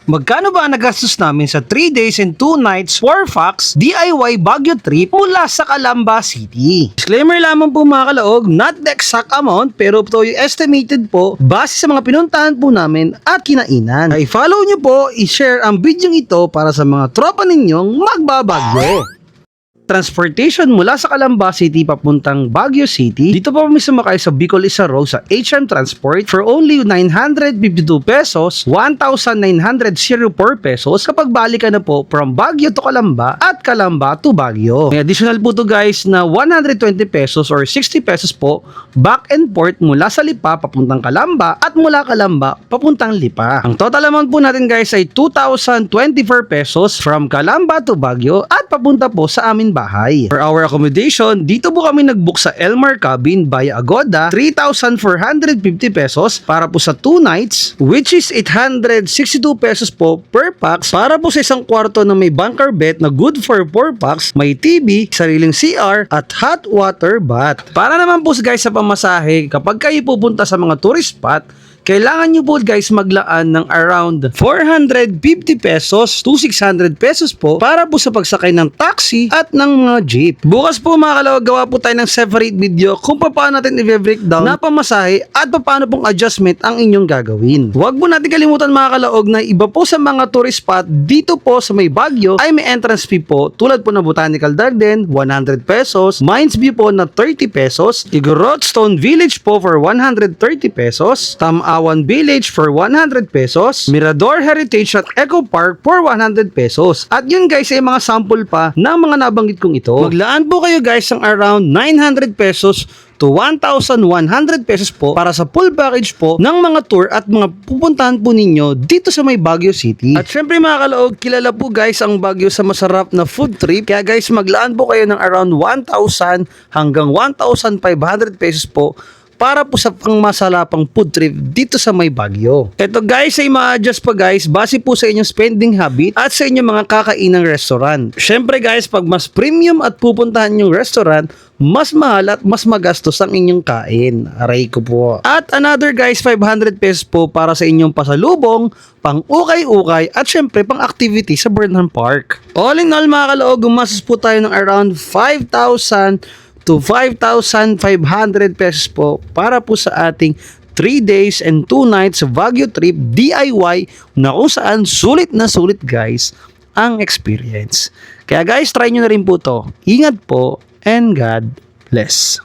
Magkano ba ang nagastos namin sa 3 days and 2 nights 4 Fox DIY Baguio trip mula sa Calamba City? Disclaimer lamang po mga kalaog, not the exact amount pero ito yung estimated po base sa mga pinuntahan po namin at kinainan. I-follow nyo po, i-share ang video ito para sa mga tropa ninyong magbabagyo. Transportation mula sa Calamba City papuntang Baguio City. Dito po kami sumakay sa Bicol Isaro sa HM Transport for only 952 pesos, 1,904 pesos kapag balik ka na po from Baguio to Calamba at Calamba to Baguio. May additional po to guys na 120 pesos or 60 pesos po back and forth mula sa Lipa papuntang Calamba at mula Calamba papuntang Lipa. Ang total amount po natin guys ay 2,024 pesos from Calamba to Baguio at papunta po sa amin bahay. For our accommodation, dito po kami nag-book sa Elmar Cabin via Agoda, 3,450 pesos para po sa 2 nights, which is 862 pesos po per pax para po sa isang kwarto na may bunker bed na good for 4 pax, may TV, sariling CR, at hot water bath. Para naman po guys sa pamasahe, kapag kayo pupunta sa mga tourist spot, kailangan nyo po guys maglaan ng around 450 pesos to 600 pesos po para po sa pagsakay ng taxi at ng mga jeep. Bukas po mga kalawag, gawa po tayo ng separate video kung paano natin i-breakdown na pamasahe at paano pong adjustment ang inyong gagawin. Huwag po natin kalimutan mga kalawag na iba po sa mga tourist spot dito po sa may Baguio ay may entrance fee po tulad po ng Botanical Garden 100 pesos, Mines View po na 30 pesos, Igorot Stone Village po for 130 pesos, Tamawan Village for 100 pesos, Mirador Heritage at Eco Park for 100 pesos. At yun guys ay mga sample pa ng mga nabanggit kong ito. Maglaan po kayo guys ng around 900 pesos to 1,100 pesos po para sa full package po ng mga tour at mga pupuntahan po ninyo dito sa may Baguio City. At syempre mga kalaog, kilala po guys ang Baguio sa masarap na food trip. Kaya guys maglaan po kayo ng around 1,000 hanggang 1,500 pesos po para po sa pangmasalapang food trip dito sa may Baguio. Ito guys ay ma-adjust pa guys base po sa inyong spending habit at sa inyong mga kakainang restaurant. Syempre guys, pag mas premium at pupuntahan yung restaurant, mas mahal at mas magastos ang inyong kain. Aray ko po. At another guys, 500 pesos po para sa inyong pasalubong, pang ukay-ukay at syempre pang activity sa Burnham Park. All in all mga kalaog, gumastos po tayo ng around 5,000 to 5,500 pesos po para po sa ating 3 days and 2 nights Baguio trip DIY na kung saan sulit na sulit guys ang experience. Kaya guys, try nyo na rin po to. Ingat po and God bless.